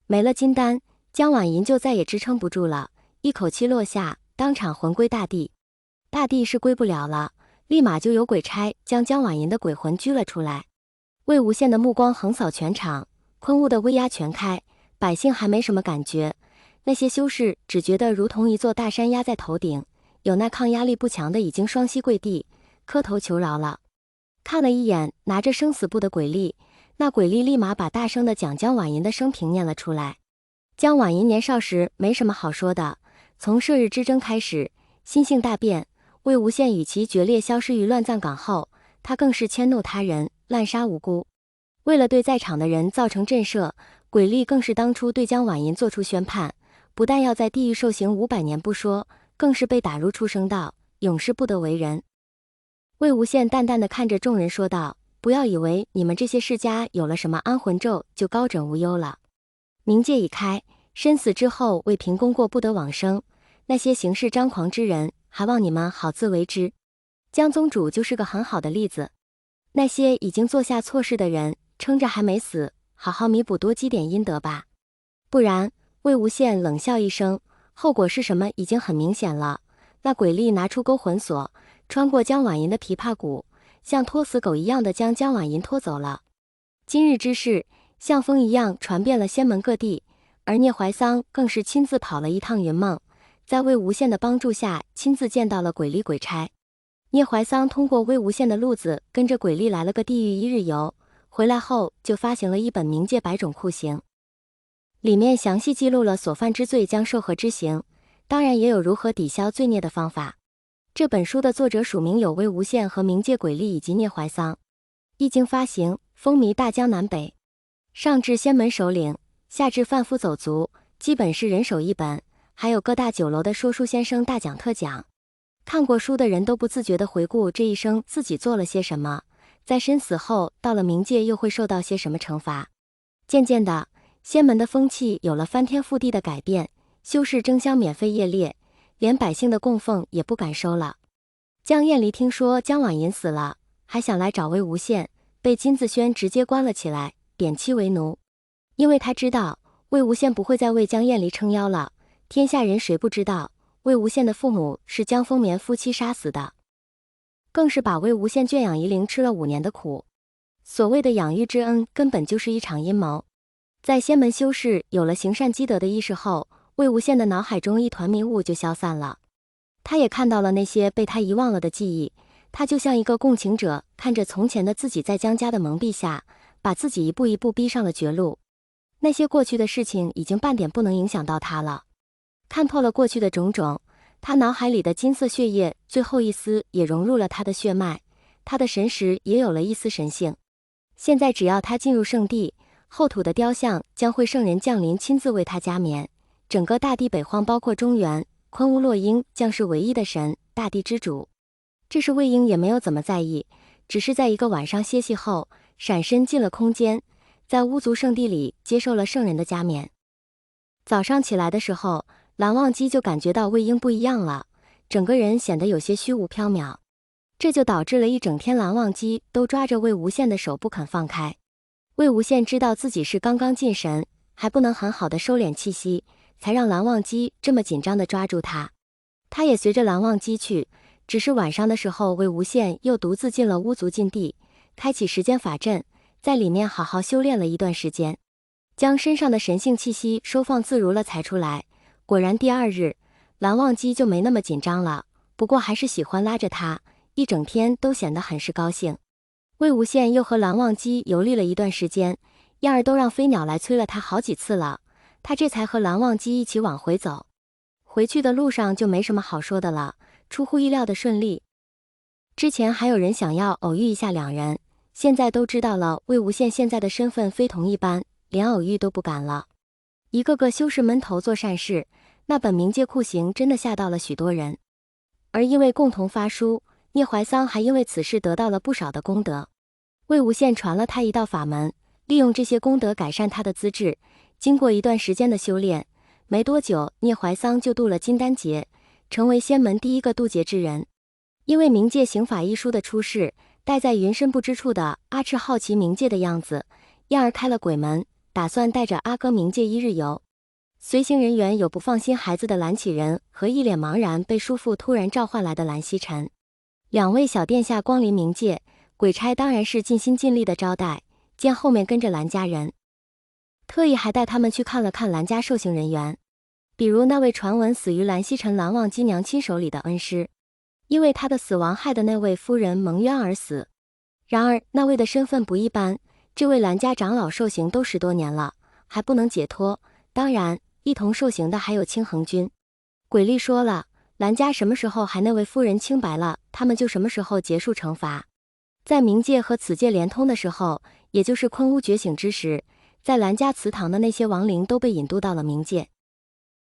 没了金丹，江婉银就再也支撑不住了，一口气落下，当场魂归大地。大地是归不了了，立马就有鬼差将江婉银的鬼魂拘了出来。魏无羡的目光横扫全场，昆雾的威压全开，百姓还没什么感觉，那些修士只觉得如同一座大山压在头顶，有那抗压力不强的已经双膝跪地，磕头求饶了。看了一眼拿着生死簿的鬼吏，那鬼吏立马把大声的讲江婉银的生平念了出来。江婉银年少时没什么好说的，从射日之争开始，心性大变。魏无羡与其决裂消失于乱葬岗后，他更是迁怒他人，滥杀无辜。为了对在场的人造成震慑，鬼吏更是当初对江婉银做出宣判，不但要在地狱受刑500年不说，更是被打入畜生道，永世不得为人。魏无羡淡淡的看着众人说道：“不要以为你们这些世家有了什么安魂咒就高枕无忧了。冥界已开，身死之后未凭功过不得往生，那些行事张狂之人，还望你们好自为之。江宗主就是个很好的例子。那些已经做下错事的人，撑着还没死，好好弥补，多积点阴德吧。不然，魏无羡冷笑一声，后果是什么已经很明显了。那鬼吏拿出勾魂锁，穿过江婉银的琵琶骨，像拖死狗一样的将江婉银拖走了。今日之事，像风一样传遍了仙门各地，而聂怀桑更是亲自跑了一趟云梦，在魏无羡的帮助下，亲自见到了鬼吏鬼差。聂怀桑通过魏无羡的路子，跟着鬼吏来了个地狱1日游，回来后就发行了一本冥界100种酷刑，里面详细记录了所犯之罪将受何之刑，当然也有如何抵消罪孽的方法。这本书的作者署名有魏无羡和冥界鬼吏以及聂怀桑。一经发行，风靡大江南北，上至仙门首领，下至贩夫走卒，基本是人手一本，还有各大酒楼的说书先生大讲特讲。看过书的人都不自觉地回顾这一生自己做了些什么，在身死后到了冥界又会受到些什么惩罚。渐渐的，仙门的风气有了翻天覆地的改变，修士争相免费夜猎，连百姓的供奉也不敢收了。江厌离听说江婉银死了，还想来找魏无羡，被金子轩直接关了起来，贬妻为奴。因为他知道魏无羡不会再为江厌离撑腰了，天下人谁不知道魏无羡的父母是江丰眠夫妻杀死的，更是把魏无羡圈养夷陵吃了5年的苦。所谓的养育之恩根本就是一场阴谋。在仙门修士有了行善积德的意识后，魏无羡的脑海中一团迷雾就消散了。他也看到了那些被他遗忘了的记忆，他就像一个共情者，看着从前的自己在江家的蒙蔽下，把自己一步一步逼上了绝路。那些过去的事情已经半点不能影响到他了。看透了过去的种种，他脑海里的金色血液最后一丝也融入了他的血脉，他的神识也有了一丝神性。现在只要他进入圣地，后土的雕像将会圣人降临，亲自为他加冕。整个大地北荒包括中原，昆吾落英将是唯一的神，大地之主。这是魏婴也没有怎么在意，只是在一个晚上歇息后，闪身进了空间，在巫族圣地里接受了圣人的加冕。早上起来的时候，蓝忘机就感觉到魏婴不一样了，整个人显得有些虚无缥缈，这就导致了一整天蓝忘机都抓着魏无羡的手不肯放开。魏无羡知道自己是刚刚进神，还不能很好的收敛气息，才让蓝忘机这么紧张的抓住他。他也随着蓝忘机去，只是晚上的时候，魏无羡又独自进了巫族禁地，开启时间法阵，在里面好好修炼了一段时间，将身上的神性气息收放自如了才出来。果然第2日，蓝忘机就没那么紧张了，不过还是喜欢拉着他，一整天都显得很是高兴。魏无羡又和蓝忘机游历了一段时间，燕儿都让飞鸟来催了他好几次了，他这才和蓝忘机一起往回走。回去的路上就没什么好说的了，出乎意料的顺利。之前还有人想要偶遇一下两人，现在都知道了魏无羡现在的身份非同一般，连偶遇都不敢了。一个个修士闷头做善事，那本冥界酷刑真的吓到了许多人。而因为共同发书，聂怀桑还因为此事得到了不少的功德。魏无羡传了他一道法门，利用这些功德改善他的资质。经过一段时间的修炼，没多久聂怀桑就渡了金丹劫，成为仙门第一个渡劫之人。因为冥界刑法一书的出世，待在云深不知处的阿赤好奇冥界的样子，因而开了鬼门，打算带着阿哥冥界一日游。随行人员有不放心孩子的蓝启仁和一脸茫然被叔父突然召唤来的蓝曦臣。两位小殿下光临冥界，鬼差当然是尽心尽力的招待，见后面跟着蓝家人，特意还带他们去看了看蓝家受刑人员，比如那位传闻死于蓝曦臣蓝忘机娘亲手里的恩师，因为他的死亡害得那位夫人蒙冤而死。然而那位的身份不一般，这位蓝家长老受刑都10多年了，还不能解脱。当然一同受刑的还有清衡君。鬼力说了，蓝家什么时候还那位夫人清白了，他们就什么时候结束惩罚。在冥界和此界连通的时候，也就是昆巫觉醒之时，在蓝家祠堂的那些亡灵都被引渡到了冥界。